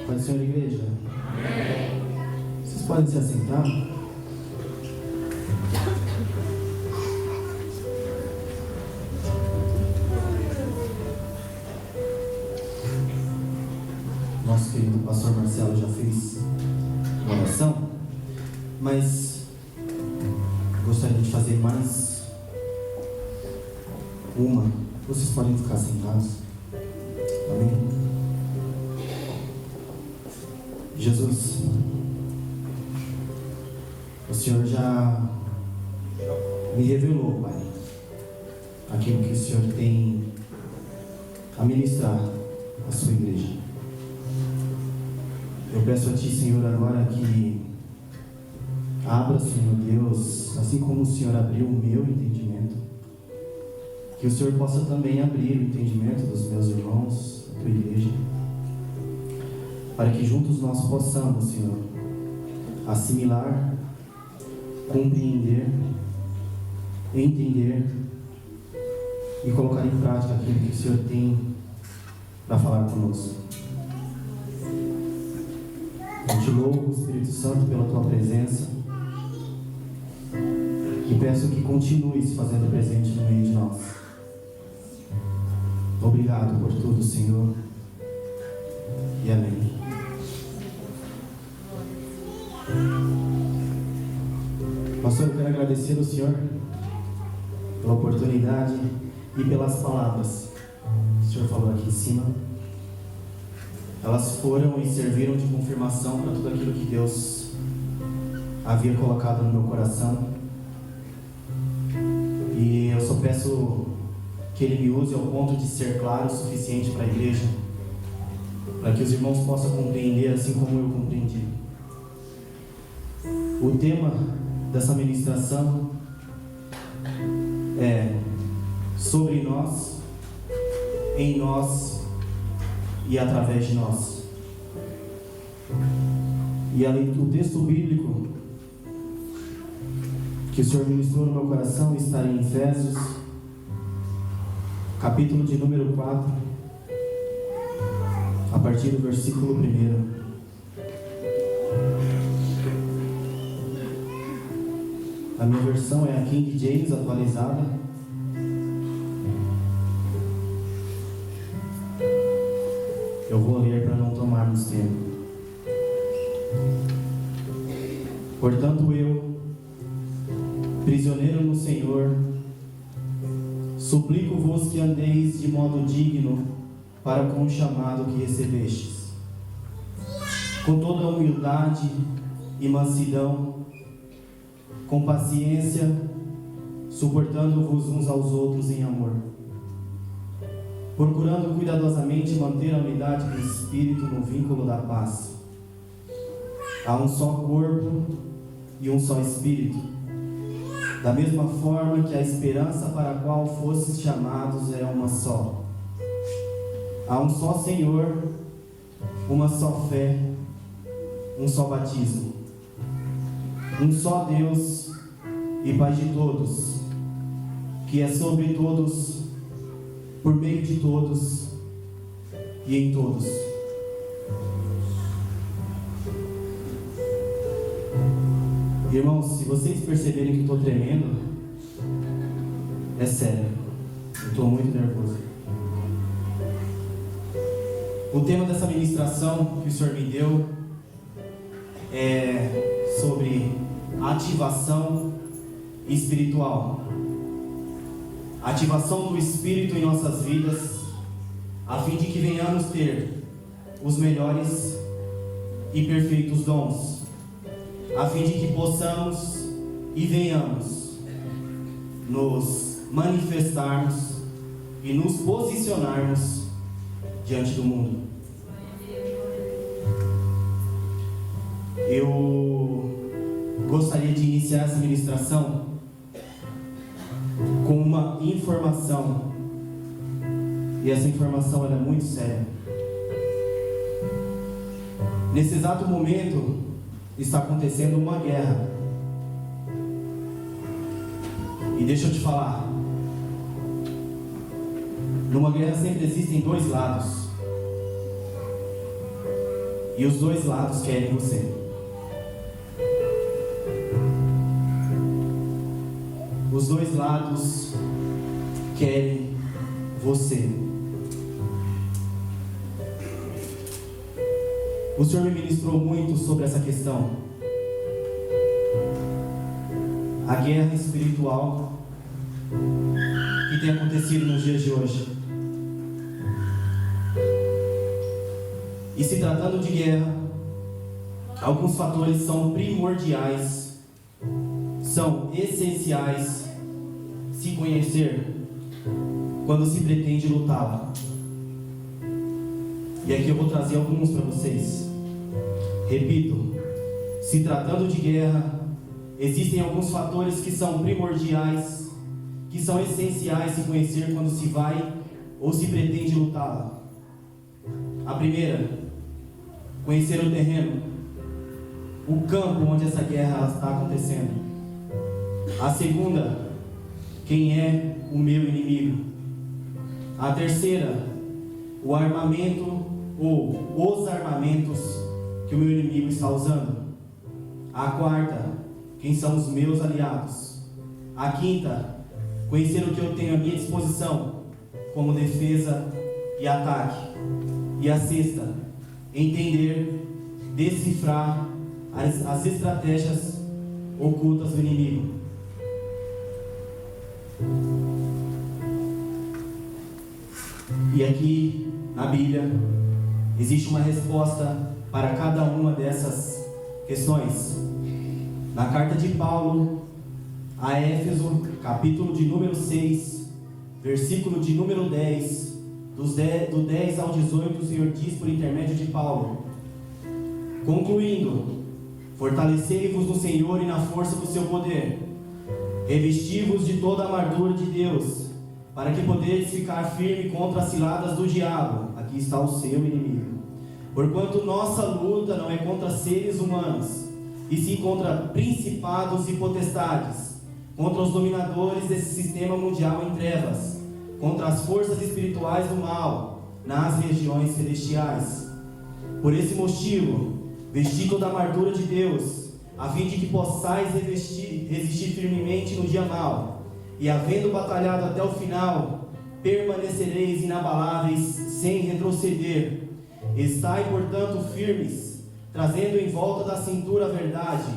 Pai do Senhor, igreja. Amém. Vocês podem se assentar? Nosso querido pastor Marcelo já fez uma oração, mas gostaria de fazer mais uma. Vocês podem ficar sentados. Amém? Jesus, o Senhor já me revelou, Pai, aquilo que o Senhor tem a ministrar à sua igreja. Eu peço a Ti, Senhor, agora que abra, Senhor Deus, assim como o Senhor abriu o meu entendimento, que o Senhor possa também abrir o entendimento dos meus irmãos, da Tua igreja, para que juntos nós possamos, Senhor, assimilar, compreender, entender e colocar em prática aquilo que o Senhor tem para falar conosco. Eu te louvo, Espírito Santo, pela Tua presença e peço que continues fazendo presente no meio de nós. Obrigado por tudo, Senhor, e amém. Pastor, eu quero agradecer ao Senhor pela oportunidade e pelas palavras que o Senhor falou aqui em cima. Elas foram e serviram de confirmação para tudo aquilo que Deus havia colocado no meu coração. E eu só peço que Ele me use ao ponto de ser claro o suficiente para a igreja, para que os irmãos possam compreender assim como eu compreendi. O tema dessa ministração é sobre nós, em nós e através de nós. E o texto bíblico que o Senhor ministrou no meu coração está em Efésios, capítulo de número 4, a partir do versículo 1. A minha versão é a King James atualizada. Eu vou ler para não tomarmos tempo. Portanto, eu, prisioneiro no Senhor, suplico-vos que andeis de modo digno para com o chamado que recebestes, com toda a humildade e mansidão, com paciência, suportando-vos uns aos outros em amor, procurando cuidadosamente manter a unidade do Espírito no vínculo da paz. Há um só corpo e um só Espírito, da mesma forma que a esperança para a qual fostes chamados é uma só. Há um só Senhor, uma só fé, um só batismo, um só Deus e Pai de todos, que é sobre todos, por meio de todos e em todos. Irmãos, se vocês perceberem que estou tremendo, é sério, eu estou muito nervoso. O tema dessa ministração que o Senhor me deu é sobre ativação espiritual. Ativação do Espírito em nossas vidas, a fim de que venhamos ter os melhores e perfeitos dons, a fim de que possamos e venhamos nos manifestarmos e nos posicionarmos diante do mundo. Eu gostaria de iniciar essa ministração com uma informação, e essa informação ela é muito séria. Nesse exato momento está acontecendo uma guerra, e deixa eu te falar, numa guerra sempre existem dois lados. E os dois lados querem você. Os dois lados querem você. O Senhor me ministrou muito sobre essa questão. A guerra espiritual que tem acontecido nos dias de hoje. E se tratando de guerra, alguns fatores são primordiais, são essenciais se conhecer quando se pretende lutá-la. E aqui eu vou trazer alguns para vocês. Repito, se tratando de guerra, existem alguns fatores que são primordiais, que são essenciais se conhecer quando se vai ou se pretende lutá-la. A primeira, conhecer o terreno, o campo onde essa guerra está acontecendo. A segunda, quem é o meu inimigo. A terceira, o armamento ou os armamentos que o meu inimigo está usando. A quarta, quem são os meus aliados. A quinta, conhecer o que eu tenho à minha disposição como defesa e ataque. E a sexta, entender, decifrar as estratégias ocultas do inimigo. E aqui na Bíblia existe uma resposta para cada uma dessas questões. Na carta de Paulo a Éfeso, capítulo de número 6, versículo de número 10, do 10 ao 18, o Senhor diz por intermédio de Paulo: concluindo, fortalecei-vos no Senhor e na força do seu poder, revesti-vos de toda a armadura de Deus, para que poderes ficar firme contra as ciladas do diabo. Aqui está o seu inimigo. Porquanto nossa luta não é contra seres humanos, e sim contra principados e potestades, contra os dominadores desse sistema mundial em trevas, contra as forças espirituais do mal nas regiões celestiais. Por esse motivo, vesti toda a armadura de Deus, a fim de que possais resistir firmemente no dia mau, e havendo batalhado até o final, permanecereis inabaláveis sem retroceder. Estai, portanto, firmes, trazendo em volta da cintura a verdade,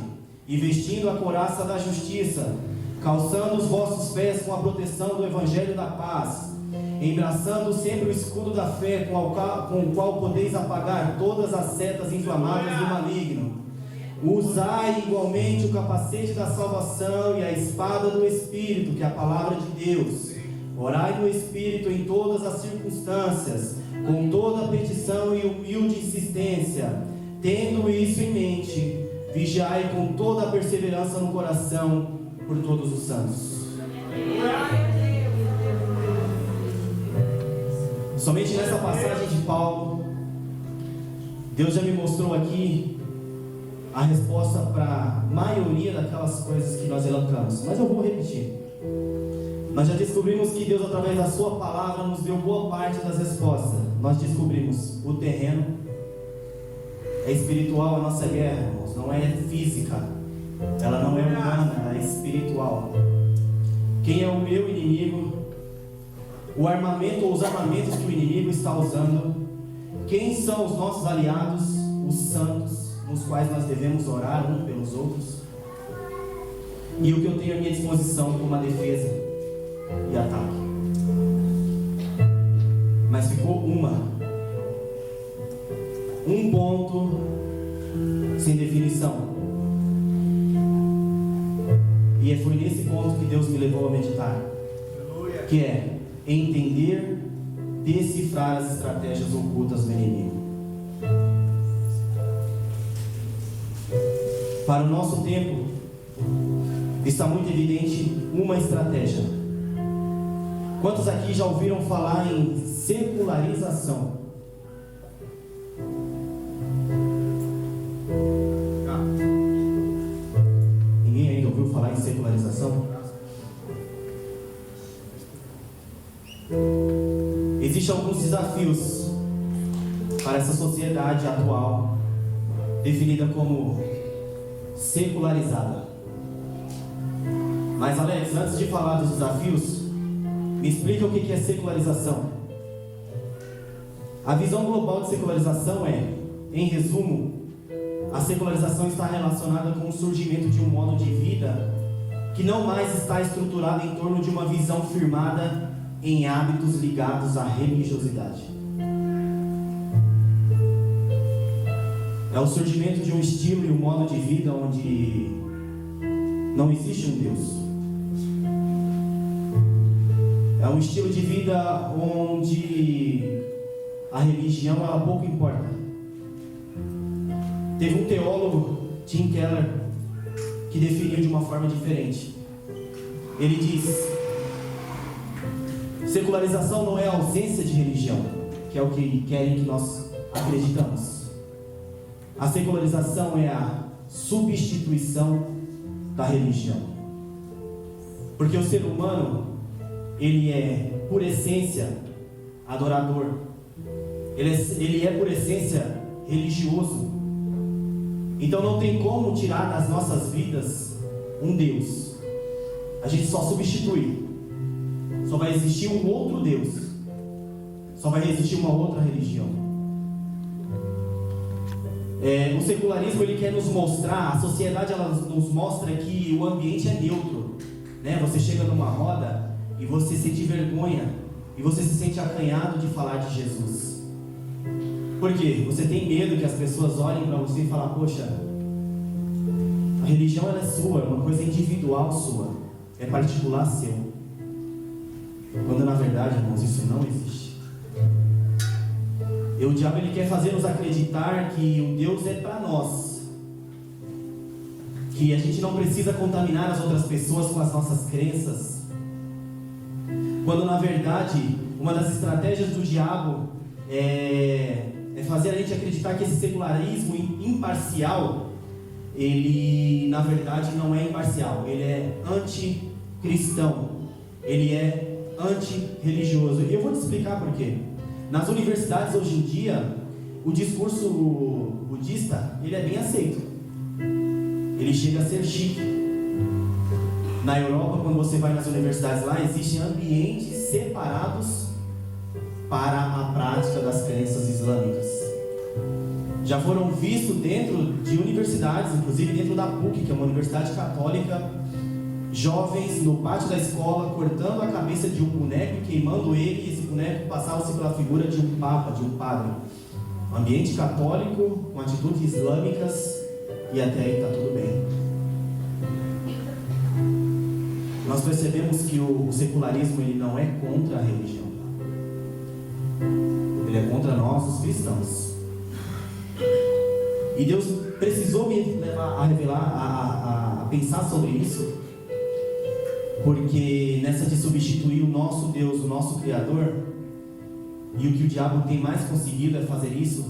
e vestindo a couraça da justiça, calçando os vossos pés com a proteção do Evangelho da paz, embraçando sempre o escudo da fé, com o qual podeis apagar todas as setas inflamadas do maligno. Usai igualmente o capacete da salvação e a espada do Espírito, que é a palavra de Deus. Orai no Espírito em todas as circunstâncias, com toda a petição e humilde insistência. Tendo isso em mente, vigiai com toda a perseverança no coração por todos os santos. Somente nessa passagem de Paulo, Deus já me mostrou aqui a resposta para a maioria daquelas coisas que nós elencamos. Mas eu vou repetir. Nós já descobrimos que Deus, através da sua palavra, nos deu boa parte das respostas. Nós descobrimos o terreno. É espiritual a nossa guerra, irmãos. Não é física. Ela não é humana, ela é espiritual. Quem é o meu inimigo? O armamento ou os armamentos que o inimigo está usando. Quem são os nossos aliados? Os santos, nos quais nós devemos orar uns pelos outros. E o que eu tenho à minha disposição como uma defesa e ataque. Mas ficou um ponto sem definição. E foi nesse ponto que Deus me levou a meditar, que é entender, decifrar as estratégias ocultas do inimigo. Para o nosso tempo, está muito evidente uma estratégia. Quantos aqui já ouviram falar em secularização? Ninguém ainda ouviu falar em secularização? Existem alguns desafios para essa sociedade atual definida como secularizada. Mas Alex, antes de falar dos desafios, me explica o que é secularização. A visão global de secularização é, em resumo, a secularização está relacionada com o surgimento de um modo de vida que não mais está estruturado em torno de uma visão firmada em hábitos ligados à religiosidade. É o surgimento de um estilo e um modo de vida onde não existe um Deus. É um estilo de vida onde a religião ela pouco importa. Teve um teólogo, Tim Keller, que definiu de uma forma diferente. Ele diz: secularização não é a ausência de religião, que é o que querem que nós acreditamos. A secularização é a substituição da religião. Porque o ser humano, ele é, por essência, adorador. Ele é, por essência, religioso. Então não tem como tirar das nossas vidas um Deus. A gente só substitui. Só vai existir um outro Deus. Só vai existir uma outra religião. O secularismo ele quer nos mostrar, a sociedade ela nos mostra que o ambiente é neutro, né? Você chega numa roda e você sente vergonha e você se sente acanhado de falar de Jesus. Por quê? Você tem medo que as pessoas olhem para você e falem: poxa, a religião ela é sua, é uma coisa individual sua, é particular seu. Quando na verdade, irmãos, isso não existe. E o diabo ele quer fazer nos acreditar que o Deus é para nós, que a gente não precisa contaminar as outras pessoas com as nossas crenças, quando na verdade uma das estratégias do diabo é fazer a gente acreditar que esse secularismo imparcial, ele na verdade não é imparcial, ele é anticristão, ele é antirreligioso. E eu vou te explicar por quê. Nas universidades hoje em dia, o discurso budista, ele é bem aceito. Ele chega a ser chique. Na Europa, quando você vai nas universidades lá, existem ambientes separados para a prática das crenças islâmicas. Já foram vistos dentro de universidades, inclusive dentro da PUC, que é uma universidade católica, jovens no pátio da escola cortando a cabeça de um boneco e queimando ele, e esse boneco passava-se pela figura de um papa, de um padre. Um ambiente católico, com atitudes islâmicas, e até aí está tudo bem. Nós percebemos que o secularismo ele não é contra a religião. Ele é contra nós, os cristãos. E Deus precisou me levar a revelar, a pensar sobre isso, porque nessa de substituir o nosso Deus, o nosso Criador, e o que o diabo tem mais conseguido é fazer isso,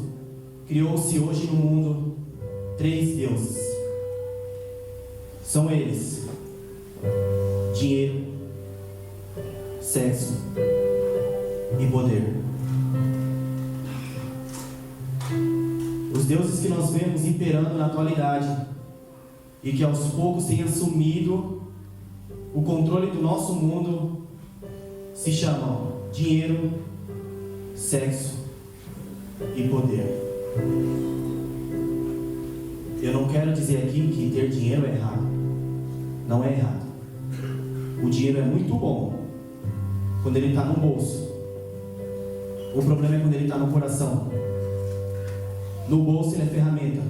criou-se hoje no mundo 3 deuses. São eles: dinheiro, sexo e poder. Os deuses que nós vemos imperando na atualidade e que aos poucos têm assumido o controle do nosso mundo se chamam dinheiro, sexo e poder. Eu não quero dizer aqui que ter dinheiro é errado. Não é errado. O dinheiro é muito bom quando ele está no bolso. O problema é quando ele está no coração. No bolso ele é ferramenta.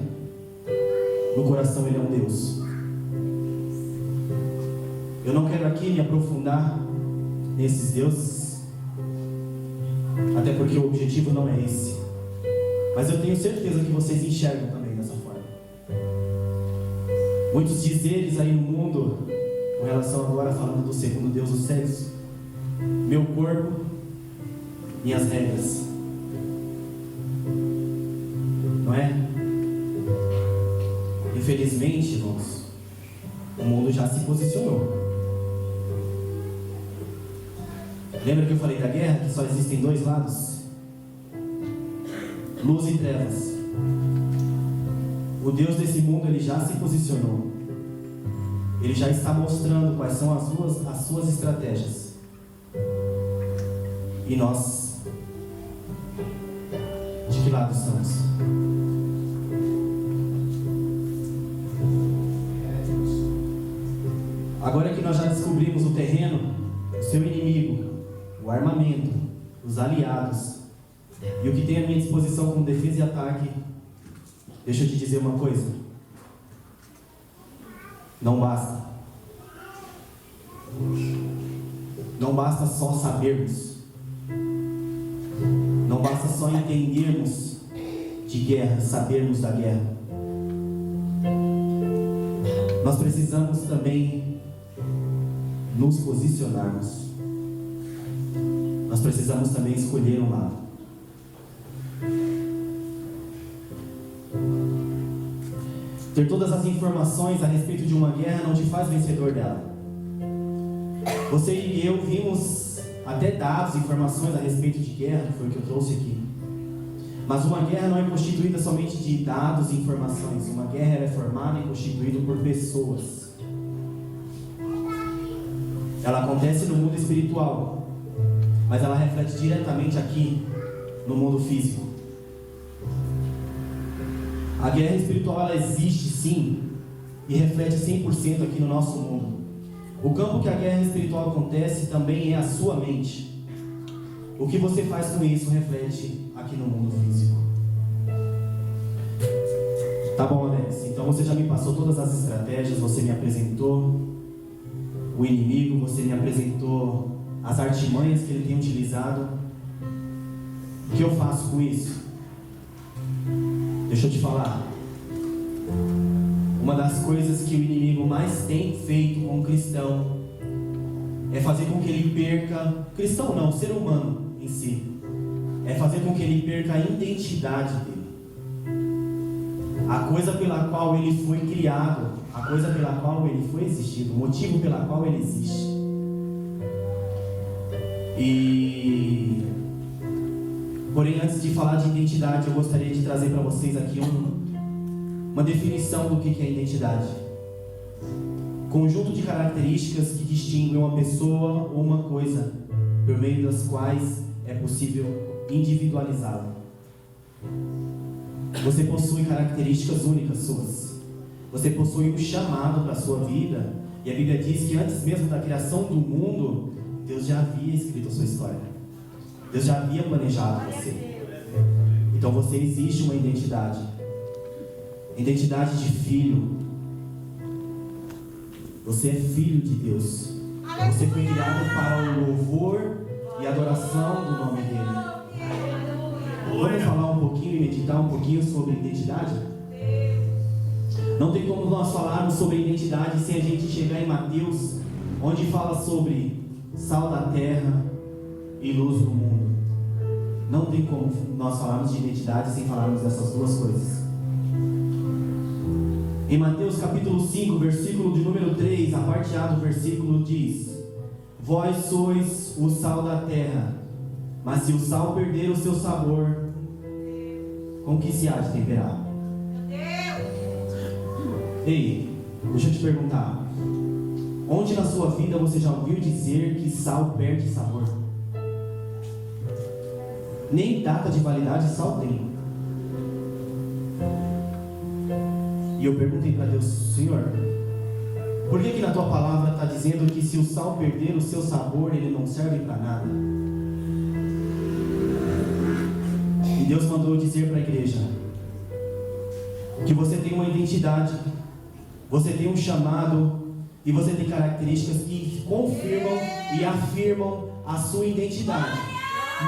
No coração ele é um Deus. Eu não quero aqui me aprofundar nesses deuses, até porque o objetivo não é esse. Mas eu tenho certeza que vocês enxergam também dessa forma. Muitos dizeres aí no mundo, com relação agora falando do segundo Deus, o sexo: meu corpo, minhas regras. Não é? Infelizmente, irmãos, o mundo já se posicionou. Lembra que eu falei da guerra, que só existem 2 lados? Luz e trevas. O Deus desse mundo, Ele já se posicionou. Ele já está mostrando quais são as suas estratégias. E nós, de que lado estamos? Agora que nós já descobrimos o terreno, o seu inimigo, o armamento, os aliados e o que tem à minha disposição como defesa e ataque, deixa eu te dizer uma coisa. Não basta. Não basta só sabermos. Não basta só entendermos de guerra, sabermos da guerra. Nós precisamos também nos posicionarmos. Nós precisamos também escolher um lado. Ter todas as informações a respeito de uma guerra não te faz vencedor dela. Você e eu vimos até dados, informações a respeito de guerra, que foi o que eu trouxe aqui. Mas uma guerra não é constituída somente de dados e informações. Uma guerra é formada e constituída por pessoas. Ela acontece no mundo espiritual, mas ela reflete diretamente aqui no mundo físico. A guerra espiritual, ela existe sim e reflete 100% aqui no nosso mundo. O campo que a guerra espiritual acontece também é a sua mente. O que você faz com isso reflete aqui no mundo físico. Tá bom, Alex, então você já me passou todas as estratégias, você me apresentou o inimigo, você me apresentou as artimanhas que ele tem utilizado. O que eu faço com isso? Deixa eu te falar. Uma das coisas que o inimigo mais tem feito com o cristão é fazer com que ele perca, cristão não, ser humano em si, é fazer com que ele perca a identidade dele, a coisa pela qual ele foi criado, a coisa pela qual ele foi existido, o motivo pela qual ele existe. Porém, antes de falar de identidade, eu gostaria de trazer para vocês aqui uma definição do que é identidade. Conjunto de características que distinguem uma pessoa ou uma coisa, por meio das quais é possível individualizá-la. Você possui características únicas suas. Você possui um chamado para a sua vida. E a Bíblia diz que antes mesmo da criação do mundo, Deus já havia escrito a sua história. Deus já havia planejado você. Então você existe uma identidade. Identidade de filho. Você é filho de Deus. Você foi criado para o louvor e adoração do nome dele. Vamos falar um pouquinho e meditar um pouquinho sobre identidade? Não tem como nós falarmos sobre identidade sem a gente chegar em Mateus, onde fala sobre sal da terra e luz do mundo. Não tem como nós falarmos de identidade sem falarmos dessas duas coisas. Em Mateus capítulo 5, versículo de número 3, a parte A do versículo diz: Vós sois o sal da terra, mas se o sal perder o seu sabor, com que se há de temperar? Ei, deixa eu te perguntar. Onde na sua vida você já ouviu dizer que sal perde sabor? Nem data de validade sal tem. E eu perguntei para Deus: Senhor, por que na tua palavra está dizendo que se o sal perder o seu sabor, ele não serve para nada? E Deus mandou dizer para a igreja que você tem uma identidade, você tem um chamado e você tem características que confirmam e afirmam a sua identidade.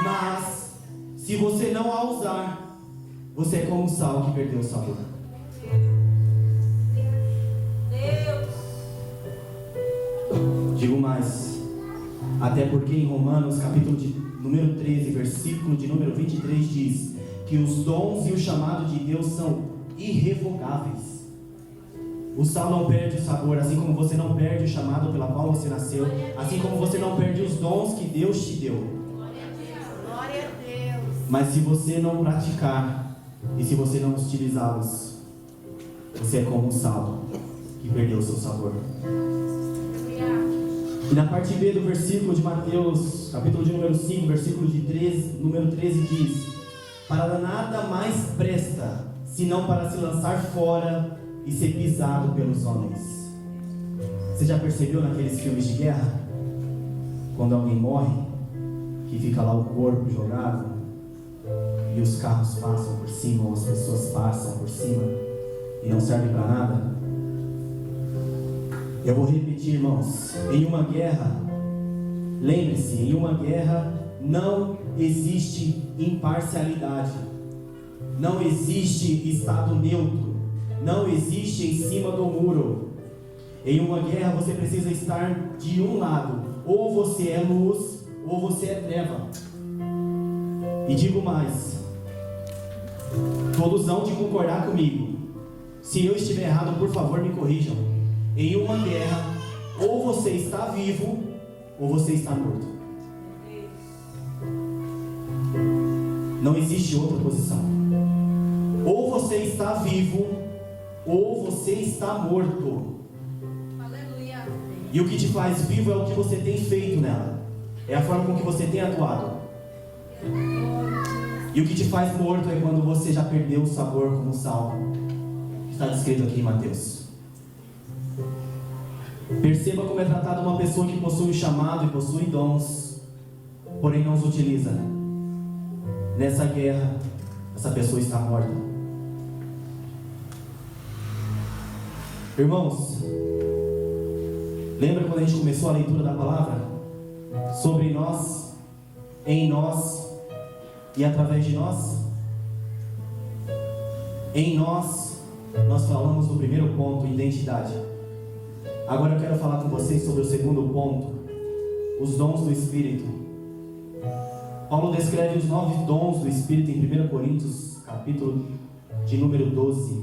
Mas se você não a usar, você é como o sal que perdeu o sabor. Digo mais, até porque em Romanos capítulo de número 13, versículo de número 23 diz que os dons e o chamado de Deus são irrevogáveis. O sal não perde o sabor, assim como você não perde o chamado pela qual você nasceu, assim como você não perde os dons que Deus te deu. Glória a Deus. Mas se você não praticar e se você não utilizá-los, Você é como um sal que perdeu o seu sabor. E na parte B do versículo de Mateus, capítulo de número 5, versículo de número 13 diz: para nada mais presta, senão para se lançar fora e ser pisado pelos homens. Você já percebeu naqueles filmes de guerra? Quando alguém morre, que fica lá o corpo jogado, e os carros passam por cima, ou as pessoas passam por cima, e não serve para nada? Eu vou repetir, irmãos. Em uma guerra, lembre-se, em uma guerra não existe imparcialidade, não existe estado neutro, não existe em cima do muro. Em uma guerra você precisa estar de um lado, ou você é luz, ou você é treva. E digo mais, todos hão de concordar comigo. Se eu estiver errado, por favor, me corrijam. Em uma guerra, ou você está vivo, ou você está morto. Não existe outra posição. Ou você está vivo, ou você está morto. Aleluia. E o que te faz vivo é o que você tem feito nela. É a forma com que você tem atuado. E o que te faz morto é quando você já perdeu o sabor como sal. Está descrito aqui em Mateus. Perceba como é tratada uma pessoa que possui o chamado e possui dons, porém não os utiliza. Nessa guerra, essa pessoa está morta. Irmãos, lembra quando a gente começou a leitura da palavra? Sobre nós, em nós e através de nós? Em nós falamos do primeiro ponto, identidade. Agora eu quero falar com vocês sobre o segundo ponto, os dons do Espírito. Paulo descreve os 9 dons do Espírito em 1 Coríntios, capítulo de número 12.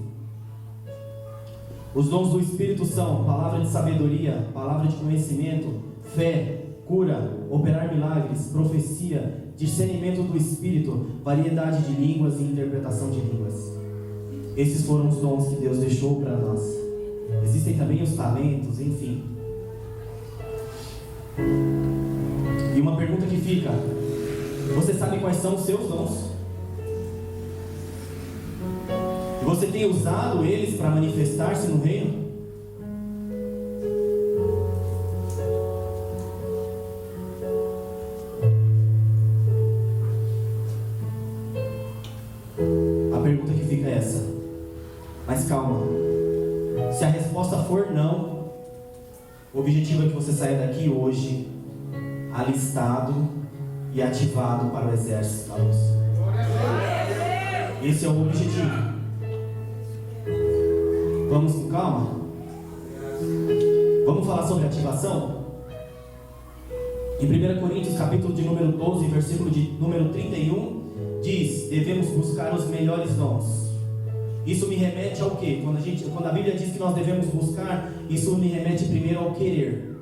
Os dons do Espírito são palavra de sabedoria, palavra de conhecimento, fé, cura, operar milagres, profecia, discernimento do Espírito, variedade de línguas e interpretação de línguas. Esses foram os dons que Deus deixou para nós. Existem também os talentos, enfim. E uma pergunta que fica: você sabe quais são os seus dons? E você tem usado eles para manifestar-se no reino? A pergunta que fica é essa. Mas calma. Se a resposta for não, o objetivo é que você saia daqui hoje alistado e ativado para o exército da luz. Esse é o objetivo. Vamos com calma? Vamos falar sobre ativação? Em 1 Coríntios, capítulo de número 12, versículo de número 31, diz: devemos buscar os melhores dons. Isso me remete ao quê? Quando a Bíblia diz que nós devemos buscar, isso me remete primeiro ao querer.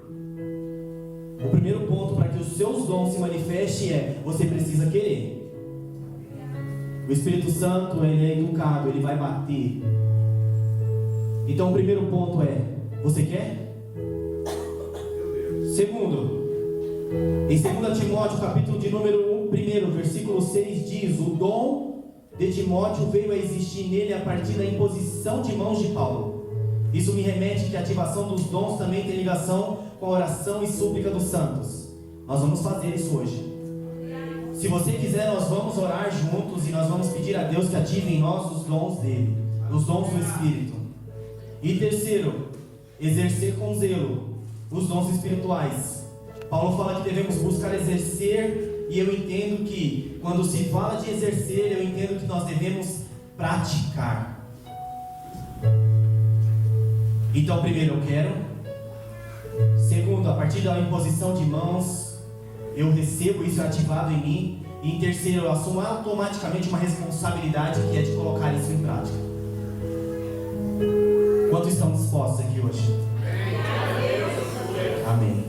O primeiro ponto para que os seus dons se manifestem é: você precisa querer. O Espírito Santo, ele é educado, ele vai bater. Então o primeiro ponto é: você quer? Segundo, em 2 Timóteo, capítulo de número 1, versículo 6 diz: o dom de Timóteo veio a existir nele a partir da imposição de mãos de Paulo. Isso me remete que a ativação dos dons também tem ligação com a oração e súplica dos santos. Nós vamos fazer isso hoje. Se você quiser, nós vamos orar juntos e nós vamos pedir a Deus que ative em nós os dons dele, os dons do Espírito. E terceiro, exercer com zelo os dons espirituais. Paulo fala que devemos buscar exercer. E eu entendo que, quando se fala de exercer, eu entendo que nós devemos praticar. Então, primeiro, eu quero. Segundo, a partir da imposição de mãos, eu recebo isso ativado em mim. E em terceiro, eu assumo automaticamente uma responsabilidade, que é de colocar isso em prática. Quantos estão dispostos aqui hoje? Amém.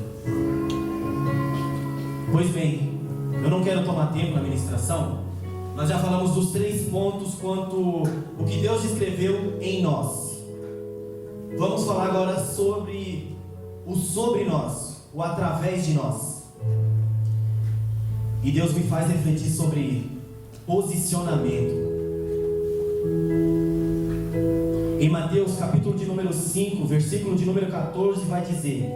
Pois bem, eu não quero tomar tempo na ministração. Nós já falamos dos 3 pontos quanto o que Deus escreveu em nós. Vamos falar agora sobre o sobre nós, o através de nós. E Deus me faz refletir sobre posicionamento. Em Mateus capítulo de número 5, versículo de número 14, vai dizer: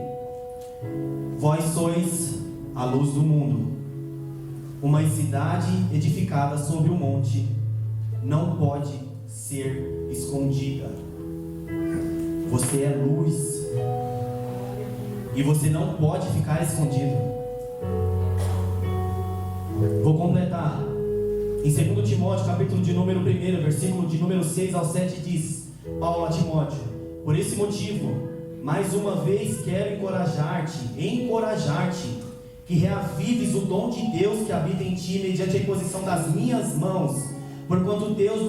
vós sois a luz do mundo. Uma cidade edificada sobre um monte não pode ser escondida. Você é luz e você não pode ficar escondido. Vou completar. Em 2 Timóteo, capítulo de número 1, versículo de número 6 ao 7, diz Paulo a Timóteo: por esse motivo, mais uma vez quero encorajar-te, que reavives o dom de Deus que habita em ti, mediante a imposição das minhas mãos, porquanto Deus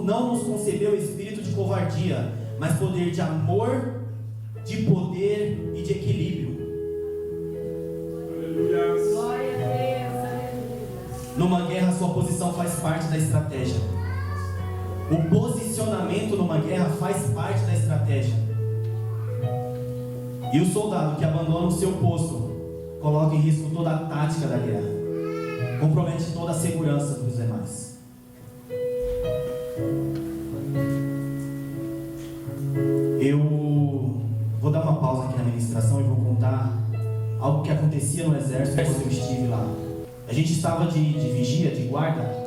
não nos concebeu espírito de covardia, mas poder de amor, de poder e de equilíbrio. Aleluia. Glória a Deus, aleluia. Numa guerra, sua posição faz parte da estratégia. O posicionamento numa guerra faz parte da estratégia. E o soldado que abandona o seu posto coloca em risco toda a tática da guerra, compromete toda a segurança dos demais. Eu vou dar uma pausa aqui na ministração e vou contar algo que acontecia no exército quando eu estive lá. A gente estava de vigia, de guarda,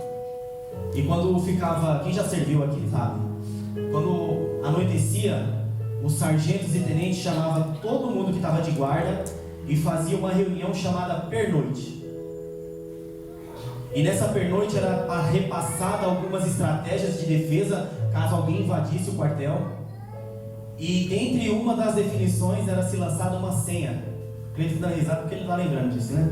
e quando ficava, quem já serviu aqui sabe, quando anoitecia, os sargentos e tenentes chamavam todo mundo que estava de guarda e fazia uma reunião chamada pernoite. E nessa pernoite era repassada algumas estratégias de defesa caso alguém invadisse o quartel. E entre uma das definições era se lançada uma senha. O cliente está dando risada porque ele está lembrando disso, né?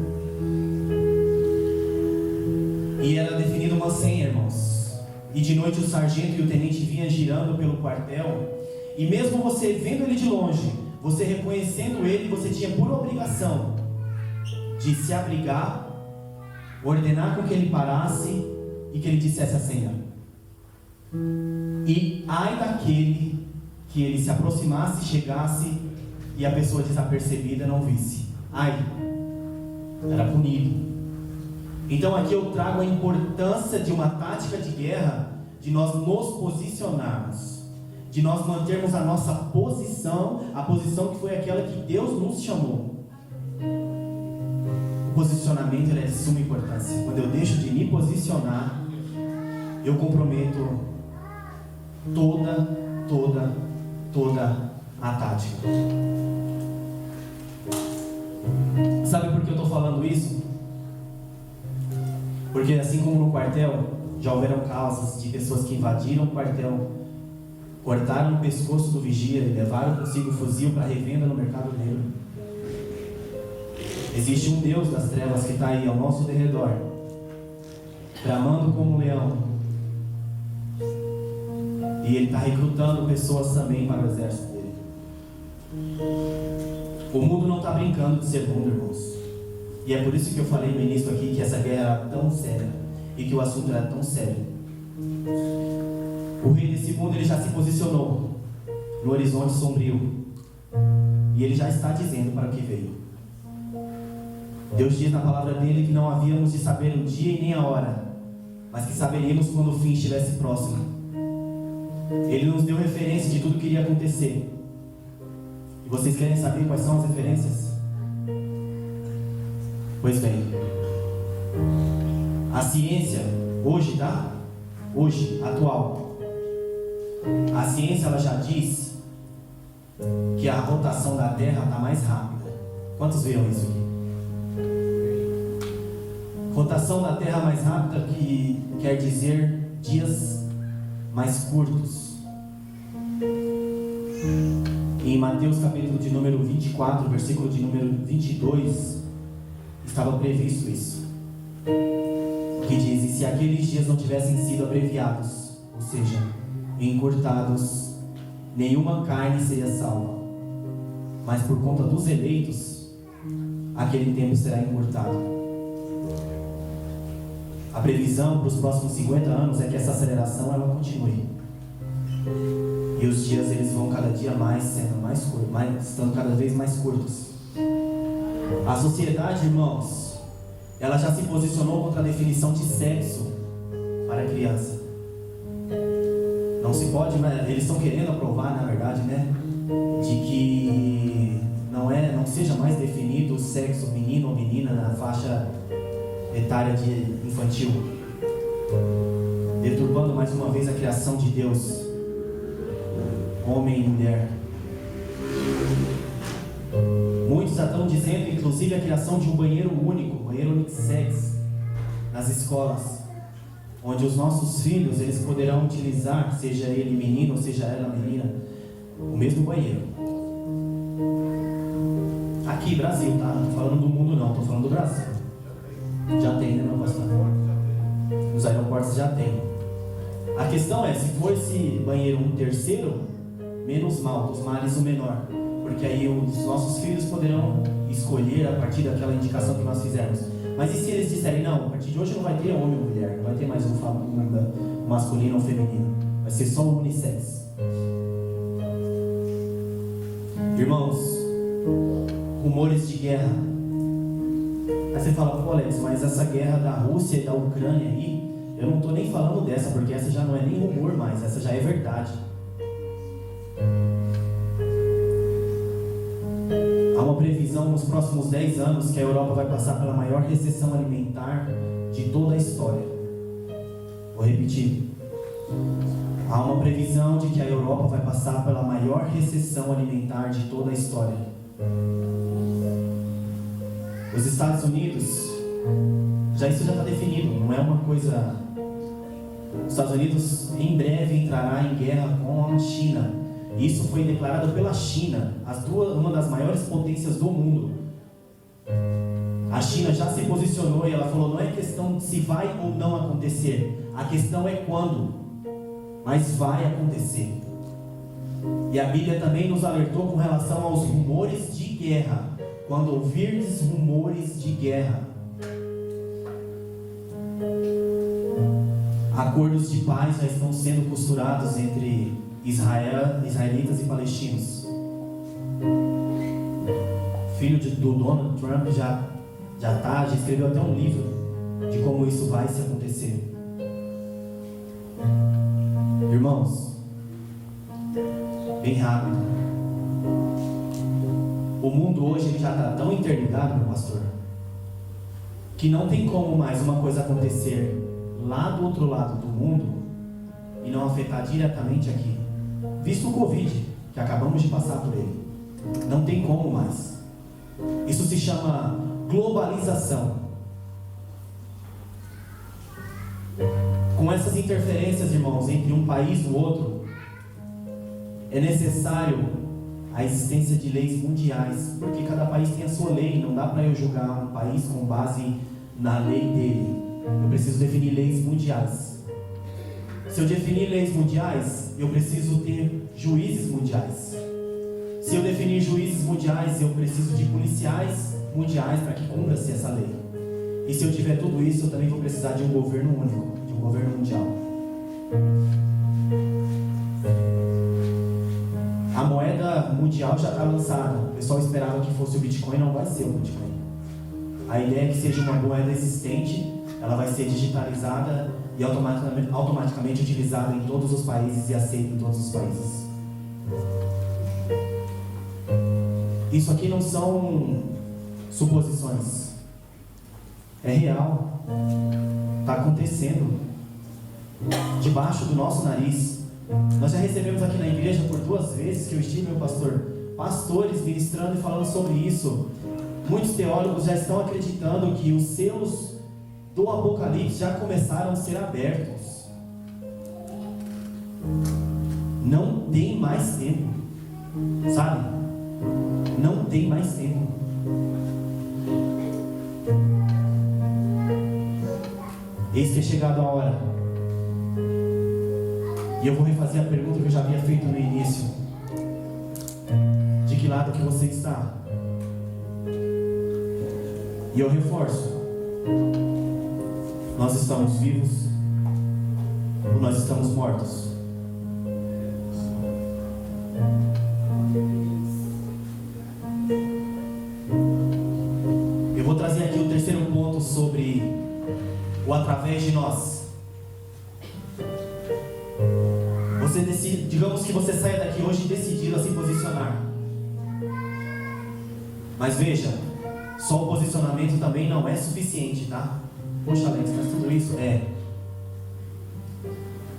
E era definida uma senha, irmãos. E de noite o sargento e o tenente vinham girando pelo quartel. E mesmo você vendo ele de longe, você reconhecendo ele, você tinha por obrigação de se abrigar, ordenar com que ele parasse e que ele dissesse a senha. E ai daquele que ele se aproximasse, chegasse e a pessoa desapercebida não visse. Ai, era punido. Então aqui eu trago a importância de uma tática de guerra, de nós nos posicionarmos, de nós mantermos a nossa posição, a posição que foi aquela que Deus nos chamou. O posicionamento é de suma importância. Quando eu deixo de me posicionar, eu comprometo toda a tática. Sabe por que eu estou falando isso? Porque assim como no quartel, já houveram casos de pessoas que invadiram o quartel, cortaram o pescoço do vigia e levaram consigo o fuzil para revenda no mercado negro. Existe um Deus das trevas que está aí ao nosso derredor, bramando como um leão, e ele está recrutando pessoas também para o exército dele. O mundo não está brincando de segundo, irmãos. E é por isso que eu falei no início aqui que essa guerra era tão séria e que o assunto era tão sério. O rei desse mundo, ele já se posicionou no horizonte sombrio e ele já está dizendo para o que veio. Deus diz na palavra dele que não havíamos de saber o dia e nem a hora, mas que saberíamos quando o fim estivesse próximo. Ele nos deu referência de tudo que iria acontecer. E vocês querem saber quais são as referências? Pois bem, a ciência hoje, tá? Hoje, atual, a ciência ela já diz que a rotação da Terra está mais rápida. Quantos viram isso aqui? Rotação da Terra mais rápida, que quer dizer dias mais curtos. Em Mateus capítulo de número 24, versículo de número 22, estava previsto isso, que diz: e se aqueles dias não tivessem sido abreviados, ou seja, encurtados, nenhuma carne seria salva, mas por conta dos eleitos, aquele tempo será encurtado. A previsão para os próximos 50 anos é que essa aceleração ela continue. E E os dias eles vão cada dia mais sendo mais curtos, estando cada vez mais curtos. A sociedade, irmãos, ela já se posicionou contra a definição de sexo para a criança. Não se pode, eles estão querendo aprovar, na verdade, né, de que não seja mais definido o sexo menino ou menina na faixa etária de infantil, deturbando mais uma vez a criação de Deus, homem e mulher. Muitos já estão dizendo, inclusive, a criação de um banheiro único, banheiro unissex, nas escolas, onde os nossos filhos eles poderão utilizar, seja ele menino ou seja ela menina, o mesmo banheiro. Aqui, Brasil, tá? Não estou falando do mundo não, estou falando do Brasil. Já tem, né, meu pastor? Os aeroportos já tem. A questão é, se for esse banheiro um terceiro, menos mal, dos males o menor. Porque aí os nossos filhos poderão escolher a partir daquela indicação que nós fizermos. Mas e se eles disserem, não, a partir de hoje não vai ter homem ou mulher, não vai ter mais um masculino ou feminino, vai ser só um unissex. Irmãos, rumores de guerra. Aí você fala, pô Alex, mas essa guerra da Rússia e da Ucrânia aí, eu não estou nem falando dessa, porque essa já não é nem rumor mais, essa já é verdade. Há uma previsão nos próximos 10 anos que a Europa vai passar pela maior recessão alimentar de toda a história. Vou repetir. Há uma previsão de que a Europa vai passar pela maior recessão alimentar de toda a história. Os Estados Unidos, isso já está definido, não é uma coisa... Os Estados Unidos em breve entrará em guerra com a China. Isso foi declarado pela China, uma das maiores potências do mundo. A China já se posicionou e ela falou, não é questão de se vai ou não acontecer, a questão é quando, mas vai acontecer. E a Bíblia também nos alertou com relação aos rumores de guerra. Quando ouvirdes rumores de guerra, acordos de paz já estão sendo costurados entre israelitas e palestinos. Filho do Donald Trump já escreveu até um livro de como isso vai se acontecer. Irmãos, bem rápido. O mundo hoje ele já está tão interligado, meu pastor, que não tem como mais uma coisa acontecer lá do outro lado do mundo e não afetar diretamente aqui. Visto o Covid, que acabamos de passar por ele, não tem como mais. Isso se chama globalização. Com essas interferências, irmãos, entre um país e o outro, é necessário a existência de leis mundiais, porque cada país tem a sua lei. Não dá para eu julgar um país com base na lei dele. Eu preciso definir leis mundiais. Se eu definir leis mundiais, eu preciso ter juízes mundiais. Se eu definir juízes mundiais, eu preciso de policiais mundiais para que cumpra-se essa lei. E se eu tiver tudo isso, eu também vou precisar de um governo único, de um governo mundial. A moeda mundial já está lançada. O pessoal esperava que fosse o Bitcoin, não vai ser o Bitcoin. A ideia é que seja uma moeda existente, ela vai ser digitalizada e automaticamente utilizada em todos os países e aceita em todos os países. Isso aqui não são suposições. É real. Está acontecendo. Debaixo do nosso nariz. Nós já recebemos aqui na igreja por 2 vezes que eu estive, meu pastor, pastores ministrando e falando sobre isso. Muitos teólogos já estão acreditando que os selos do Apocalipse já começaram a ser abertos. Não tem mais tempo, sabe? Não tem mais tempo. Eis que é chegado a hora. E eu vou refazer a pergunta que eu já havia feito no início. De que lado que você está? E eu reforço. Nós estamos vivos ou nós estamos mortos? através de nós. Você decide, digamos que você saia daqui hoje decidido a se posicionar. Mas veja, só o posicionamento também não é suficiente, tá? Poxa, Alex, mas tudo isso é.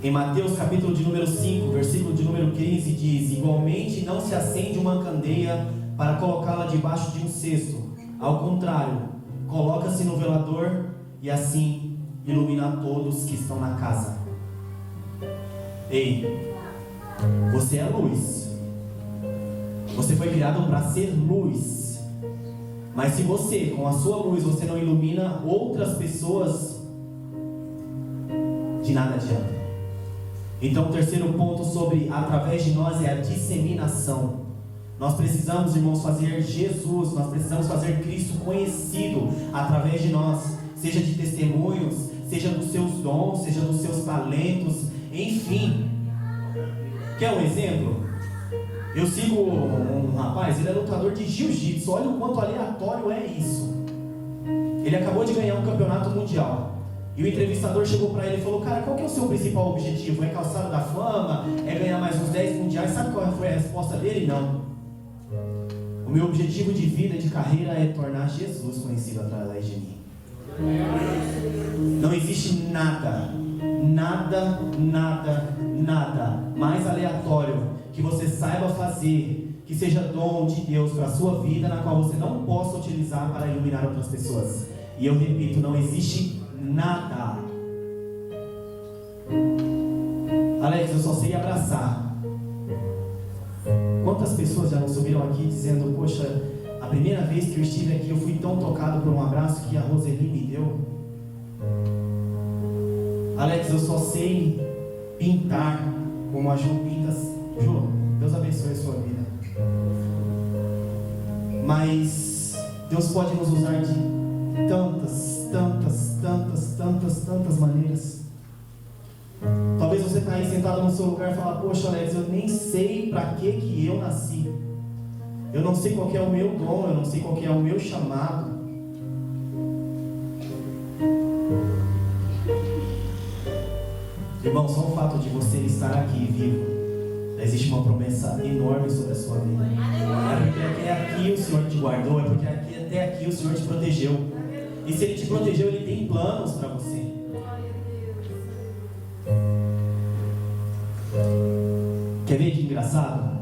Em Mateus capítulo de número 5, versículo de número 15, diz: igualmente não se acende uma candeia para colocá-la debaixo de um cesto. Ao contrário, coloca-se no velador e assim ilumina todos que estão na casa. Ei, você é luz. Você foi criado para ser luz. Mas se você, com a sua luz, você não ilumina outras pessoas, de nada adianta. Então o terceiro ponto sobre através de nós é a disseminação. Nós precisamos, irmãos, fazer Jesus, nós precisamos fazer Cristo conhecido através de nós, seja de testemunhos, seja dos seus dons, seja dos seus talentos, enfim. Quer um exemplo? Eu sigo um rapaz, ele é lutador de jiu-jitsu. Olha o quanto aleatório é isso. Ele acabou de ganhar um campeonato mundial. E o entrevistador chegou para ele e falou: cara, qual que é o seu principal objetivo? É calçado da fama? É ganhar mais uns 10 mundiais? Sabe qual foi a resposta dele? Não. O meu objetivo de vida, de carreira, é tornar Jesus conhecido através de mim. Não existe nada mais aleatório que você saiba fazer, que seja dom de Deus para a sua vida, na qual você não possa utilizar para iluminar outras pessoas. E eu repito, não existe nada. Alex, eu só sei abraçar. Quantas pessoas já não subiram aqui dizendo: poxa, a primeira vez que eu estive aqui eu fui tão tocado por um abraço que a Roseli me deu. Alex, eu só sei pintar como a Ju pinta. Ju, Deus abençoe a sua vida. Mas Deus pode nos usar de tantas maneiras. Talvez você está aí sentado no seu lugar e fala: poxa, Alex, eu nem sei para que eu nasci. Eu não sei qual que é o meu dom, eu não sei qual que é o meu chamado. Irmão, só o fato de você estar aqui vivo, existe uma promessa enorme sobre a sua vida. É porque até aqui o Senhor te guardou, é porque até aqui o Senhor te protegeu. E se Ele te protegeu, Ele tem planos para você. Quer ver que engraçado?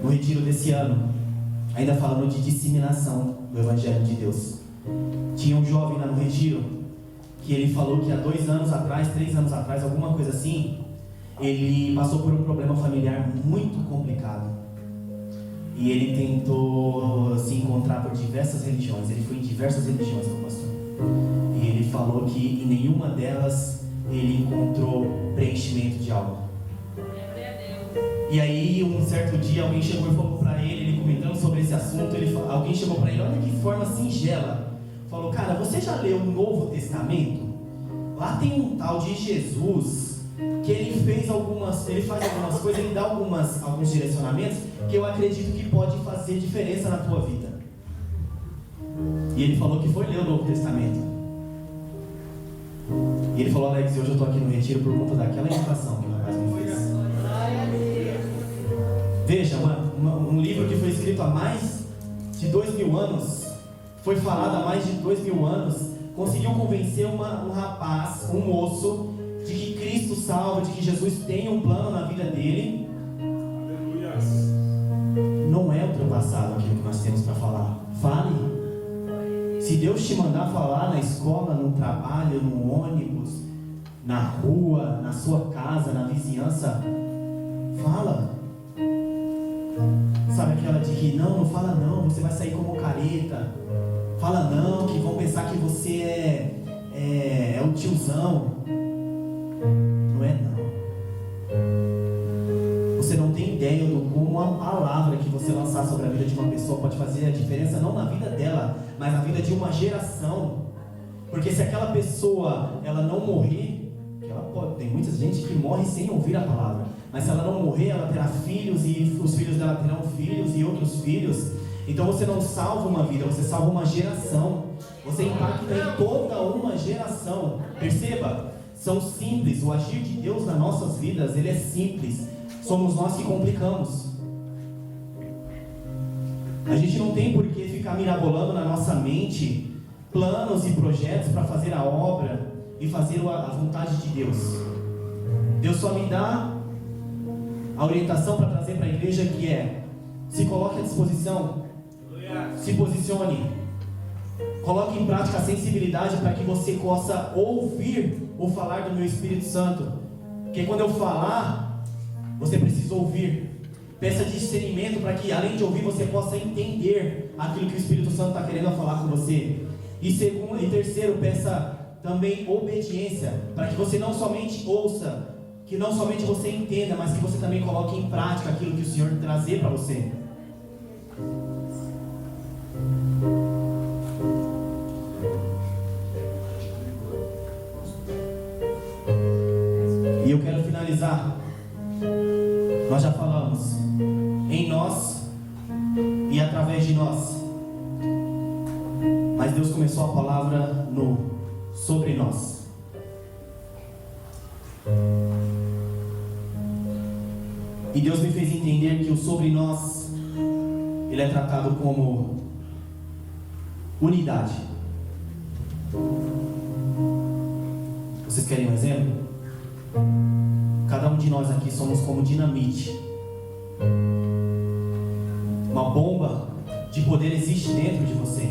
No retiro desse ano, ainda falando de disseminação do Evangelho de Deus, tinha um jovem lá no retiro que ele falou que há 2 anos atrás, 3 anos atrás, alguma coisa assim, ele passou por um problema familiar muito complicado. E ele tentou se encontrar por diversas religiões. Ele foi em diversas religiões, meu pastor. E ele falou que em nenhuma delas ele encontrou preenchimento de alma. E aí, um certo dia, alguém chegou e falou para ele comentando sobre esse assunto, alguém chegou para ele: olha que forma singela. Falou: cara, você já leu o Novo Testamento? Lá tem um tal de Jesus, que ele faz algumas coisas, ele dá alguns direcionamentos que eu acredito que pode fazer diferença na tua vida. E ele falou que foi ler o Novo Testamento. E ele falou: Alex, hoje eu estou aqui no retiro por conta daquela indicação que o rapaz me fez. Veja, um livro que foi escrito há mais de 2000 anos, foi falado há mais de 2000 anos, conseguiu convencer um rapaz, um moço, de que Cristo salva, de que Jesus tem um plano na vida dele. Não é ultrapassado aquilo que nós temos para falar. Fale. Se Deus te mandar falar na escola, no trabalho, no ônibus, na rua, na sua casa, na vizinhança, fala. Sabe aquela de que não fala não, você vai sair como careta. Fala não, que vão pensar que você é o tiozão. Não é não. Você não tem ideia do como a palavra que você lançar sobre a vida de uma pessoa pode fazer a diferença, não na vida dela, mas na vida de uma geração. Porque se aquela pessoa ela não morrer, tem muita gente que morre sem ouvir a palavra, mas se ela não morrer, ela terá filhos, e os filhos dela terão filhos e outros filhos, Então você não salva uma vida, você salva uma geração. Você impacta em toda uma geração. Perceba, são simples. O agir de Deus nas nossas vidas, ele é simples. Somos nós que complicamos. A gente não tem por que ficar mirabolando na nossa mente planos e projetos para fazer a obra e fazer a vontade de Deus. Deus só me dá a orientação para trazer para a igreja, que é: se coloque à disposição, se posicione, coloque em prática a sensibilidade para que você possa ouvir o falar do meu Espírito Santo. Porque quando eu falar, você precisa ouvir. Peça discernimento para que, além de ouvir, você possa entender aquilo que o Espírito Santo está querendo falar com você. E terceiro, peça também obediência, para que você não somente ouça, que não somente você entenda, mas que você também coloque em prática aquilo que o Senhor trazer para você. E eu quero finalizar. Nós já falamos em nós e através de nós, mas Deus começou a palavra no sobre nós. E Deus me fez entender que o sobre nós, ele é tratado como unidade. Vocês querem um exemplo? Cada um de nós aqui somos como dinamite. Uma bomba de poder existe dentro de você.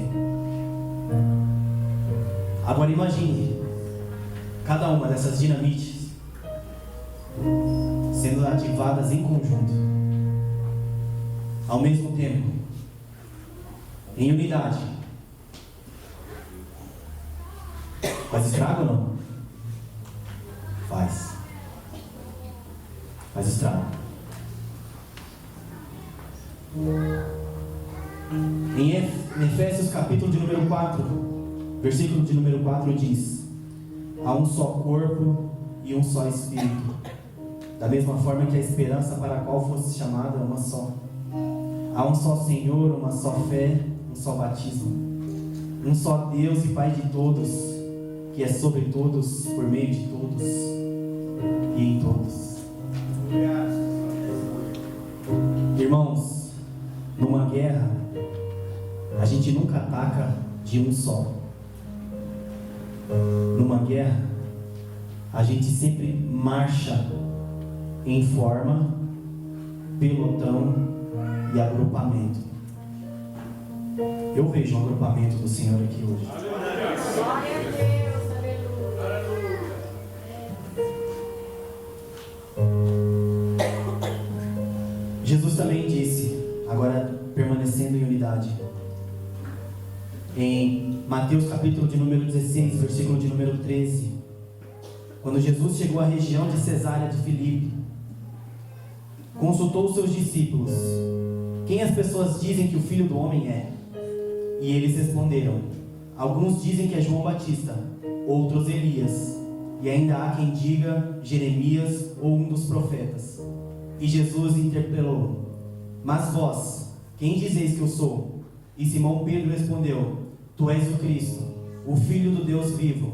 Agora imagine cada uma dessas dinamites sendo ativadas em conjunto, ao mesmo tempo, em unidade. Faz estrago ou não? Faz estrago. Em Efésios capítulo de número 4, versículo de número 4 diz: há um só corpo e um só Espírito, da mesma forma que a esperança para a qual fosse chamada é uma só. Há um só Senhor, uma só fé, um só batismo, um só Deus e Pai de todos, que é sobre todos, por meio de todos e em todos. Irmãos, numa guerra, a gente nunca ataca de um só. Numa guerra, a gente sempre marcha em forma, pelotão e agrupamento. Eu vejo um agrupamento do Senhor aqui hoje. Glória a Deus, aleluia. Jesus também disse, agora permanecendo em unidade, em Mateus capítulo de número 16, versículo de número 13, quando Jesus chegou à região de Cesareia de Filipe, consultou os seus discípulos: quem as pessoas dizem que o Filho do Homem é? E eles responderam: alguns dizem que é João Batista, outros Elias, e ainda há quem diga Jeremias ou um dos profetas. E Jesus interpelou: mas vós, quem dizeis que eu sou? E Simão Pedro respondeu: tu és o Cristo, o Filho do Deus vivo.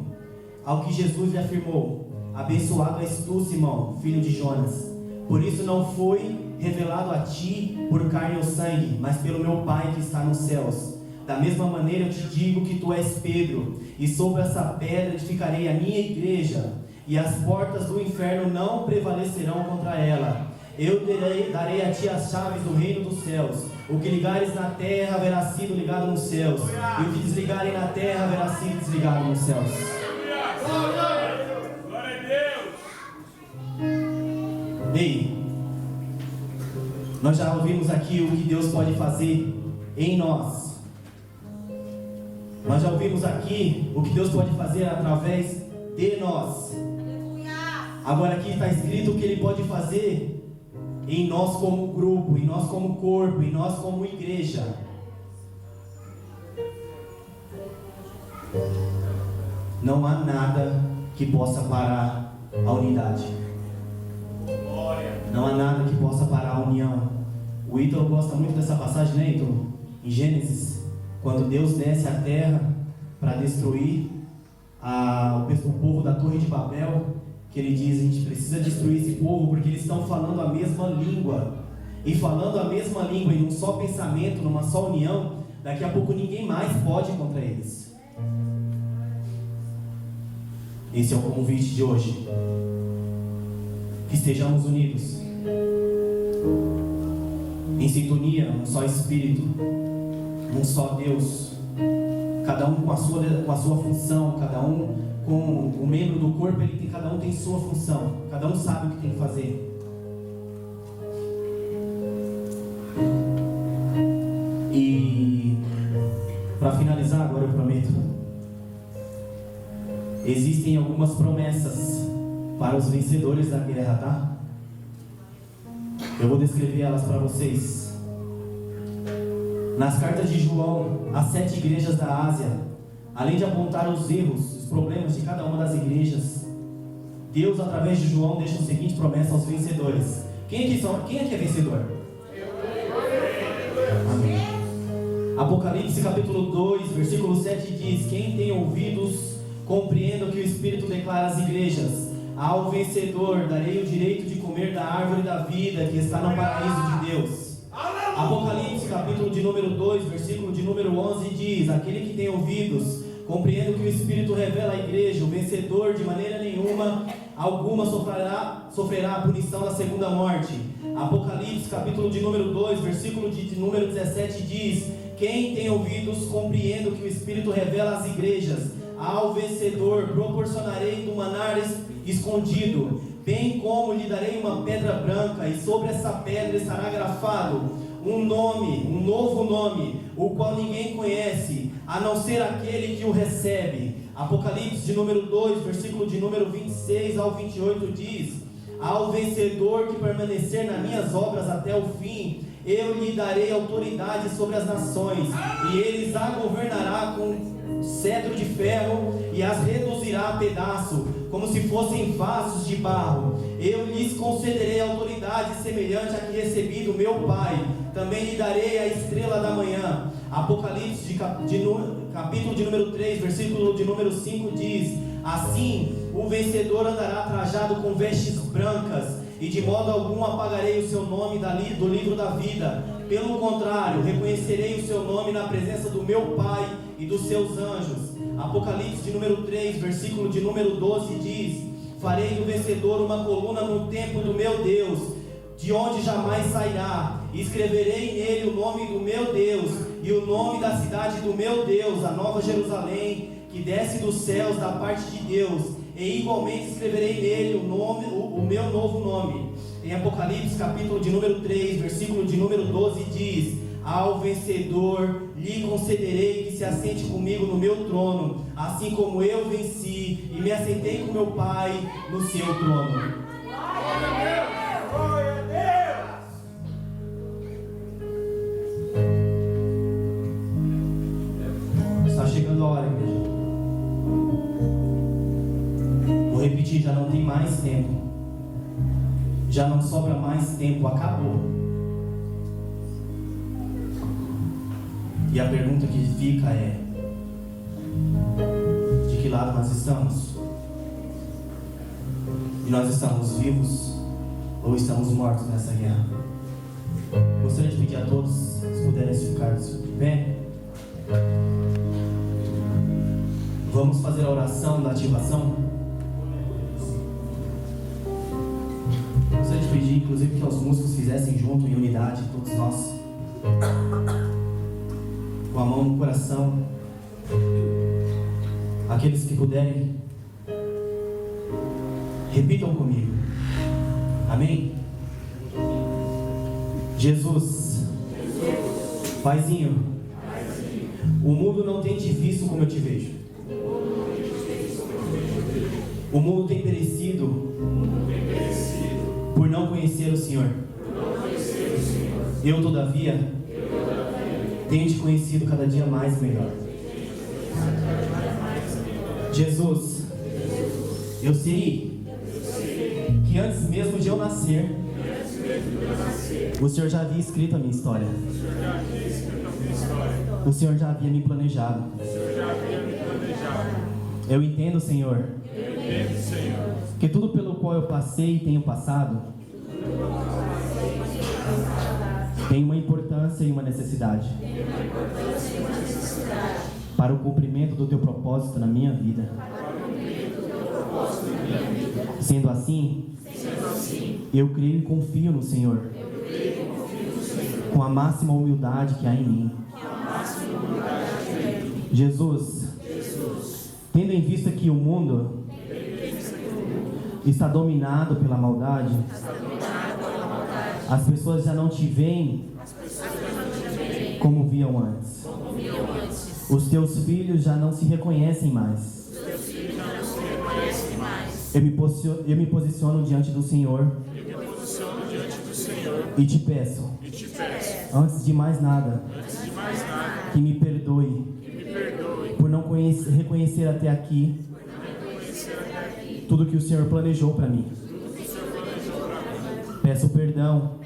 Ao que Jesus lhe afirmou: abençoado és tu, Simão, filho de Jonas, por isso não foi revelado a ti por carne ou sangue, mas pelo meu Pai que está nos céus. Da mesma maneira eu te digo que tu és Pedro, e sobre essa pedra edificarei a minha igreja, e as portas do inferno não prevalecerão contra ela. Eu darei a ti as chaves do reino dos céus. O que ligares na terra haverá sido ligado nos céus, e o que desligarem na terra haverá sido desligado nos céus. Glória a Deus! Ei, nós já ouvimos aqui o que Deus pode fazer em nós. Nós já ouvimos aqui o que Deus pode fazer através de nós. Agora aqui está escrito o que Ele pode fazer em nós como grupo, em nós como corpo, em nós como igreja. Não há nada que possa parar a unidade. Não há nada que possa parar a união. O Ítalo gosta muito dessa passagem, né, Ítalo? em Gênesis, quando Deus desce à terra para destruir o povo da Torre de Babel, que ele diz: a gente precisa destruir esse povo porque eles estão falando a mesma língua. E falando a mesma língua em um só pensamento, numa só união, daqui a pouco ninguém mais pode contra eles. Esse é o convite de hoje. Que estejamos unidos, em sintonia, um só Espírito, um só Deus, cada um com a sua função, cada um com o membro do corpo, cada um tem sua função, cada um sabe o que tem que fazer. E para finalizar, agora eu prometo, existem algumas promessas para os vencedores da guerra, tá? Eu vou descrever elas para vocês. Nas cartas de João às 7 igrejas da Ásia, além de apontar os erros, os problemas de cada uma das igrejas, Deus, através de João, deixa a seguinte promessa aos vencedores. Quem aqui é vencedor? Amém. Apocalipse capítulo 2, versículo 7 diz: quem tem ouvidos, compreenda o que o Espírito declara às igrejas. Ao vencedor darei o direito de comer da árvore da vida que está no paraíso de Deus. Apocalipse capítulo de número 2, versículo de número 11 diz: aquele que tem ouvidos, compreenda o que o Espírito revela à igreja. O vencedor de maneira alguma sofrerá a punição da segunda morte. Apocalipse capítulo de número 2, versículo de número 17 diz: quem tem ouvidos, compreenda o que o Espírito revela às igrejas. Ao vencedor proporcionarei do maná escondido, bem como lhe darei uma pedra branca, e sobre essa pedra estará grafado um novo nome, o qual ninguém conhece, a não ser aquele que o recebe. Apocalipse de número 2, versículo de número 26 ao 28 diz: ao vencedor que permanecer nas minhas obras até o fim, eu lhe darei autoridade sobre as nações, e eles a governará com cetro de ferro, e as reduzirá a pedaço, como se fossem vasos de barro. Eu lhes concederei autoridade semelhante à que recebi do meu Pai. Também lhe darei a estrela da manhã. Apocalipse capítulo de número 3, versículo de número 5 diz: assim o vencedor andará trajado com vestes brancas, e de modo algum apagarei o seu nome do livro da vida. Pelo contrário, reconhecerei o seu nome na presença do meu Pai e dos seus anjos. Apocalipse de número 3, versículo de número 12 diz: farei do vencedor uma coluna no templo do meu Deus, de onde jamais sairá. Escreverei nele o nome do meu Deus e o nome da cidade do meu Deus, a nova Jerusalém, que desce dos céus da parte de Deus, e igualmente escreverei nele o meu novo nome. Em Apocalipse capítulo de número 3, versículo de número 12 diz: ao vencedor lhe concederei que se assente comigo no meu trono, assim como eu venci e me assentei com meu Pai no seu trono. Glória a Deus! Está chegando a hora, igreja. Vou repetir, já não tem mais tempo. Já não sobra mais tempo, acabou. E a pergunta que fica é: de que lado nós estamos? E nós estamos vivos ou estamos mortos nessa guerra? Gostaria de pedir a todos, se puderem ficar de pé. Vamos fazer a oração da ativação. Gostaria de pedir, inclusive, que os músicos fizessem junto, em unidade, todos nós, com a mão no coração. Aqueles que puderem, repitam comigo. Amém? Jesus, Paizinho, o mundo não tem te visto como eu te vejo. O mundo tem perecido por não conhecer o Senhor. Eu, todavia, tenho te conhecido cada dia mais e melhor. Jesus, eu sei que antes mesmo de eu nascer, O Senhor já havia escrito a minha história. O Senhor já havia me planejado. Eu entendo, Senhor, que tudo pelo qual eu passei e tenho passado tem uma importância e uma necessidade para o cumprimento do teu propósito na minha vida. Sendo assim, eu creio e confio no Senhor com a máxima humildade que há em mim. Jesus, tendo em vista que o mundo está dominado pela maldade, as pessoas já não te veem como viam antes. Os teus filhos já não se reconhecem mais. Eu me posiciono diante do Senhor e te peço, antes de mais nada, que me perdoe por não reconhecer até aqui tudo que o Senhor planejou para mim. Peço perdão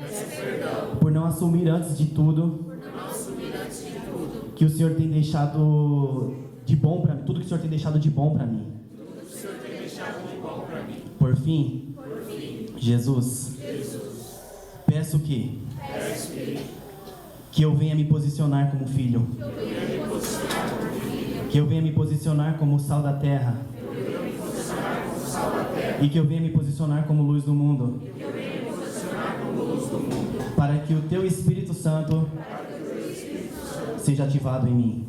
por não assumir antes de tudo que o Senhor tem deixado de bom para mim, tudo que o Senhor tem deixado de bom para mim. Por fim, Jesus, peço que eu venha me posicionar como filho, que eu venha me posicionar como sal da terra, e que eu venha me posicionar como luz do mundo, para que o teu Espírito Santo seja ativado em mim,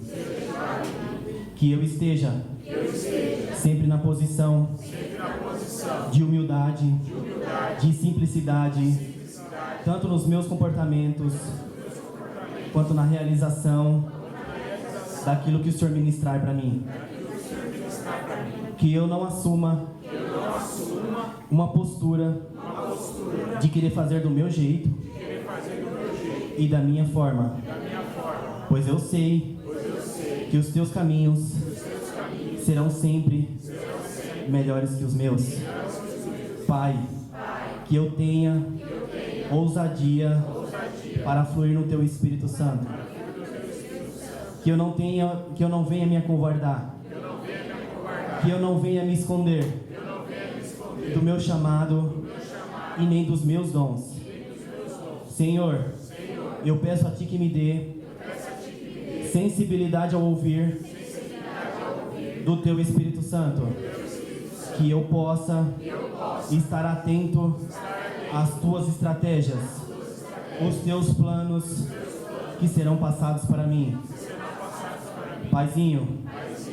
que eu esteja sempre na posição de humildade, de simplicidade, tanto nos meus comportamentos quanto na realização daquilo que o Senhor ministrar para mim. Que eu não assuma uma postura de querer fazer do meu jeito e da minha forma, pois eu sei que os teus caminhos serão sempre melhores que os meus. Pai, que eu tenha ousadia para fluir no teu Espírito Santo, que eu não venha me acovardar, que eu não venha me esconder do meu chamado e nem dos meus dons. Senhor, eu peço a Ti que me dê sensibilidade ao ouvir do Teu Espírito Santo, que eu possa estar atento às Tuas estratégias, os Teus planos que serão passados para mim. Paizinho,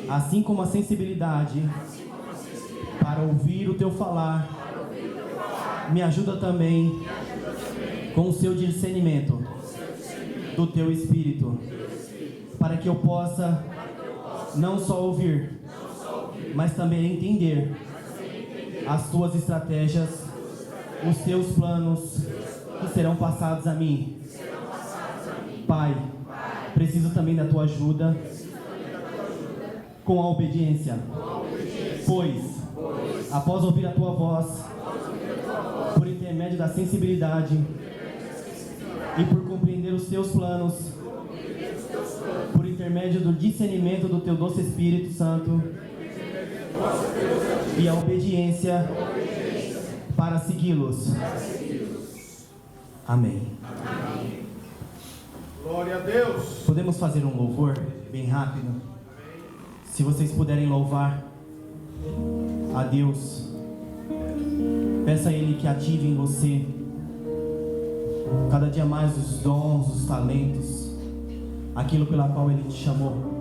assim como a sensibilidade para ouvir o Teu falar, me ajuda também com o Seu discernimento do Teu Espírito, para que eu possa não só ouvir, mas também entender as Tuas estratégias, os Teus planos que serão passados a mim. Pai, preciso também da Tua ajuda com a obediência, pois após ouvir a Tua voz, por intermédio da sensibilidade e por compreender os Teus planos, por intermédio do discernimento do Teu doce Espírito Santo e a obediência para segui-los. Amém. Glória a Deus. Podemos fazer um louvor bem rápido? Se vocês puderem louvar a Deus, peça a Ele que ative em você cada dia mais os dons, os talentos, aquilo pela qual Ele te chamou.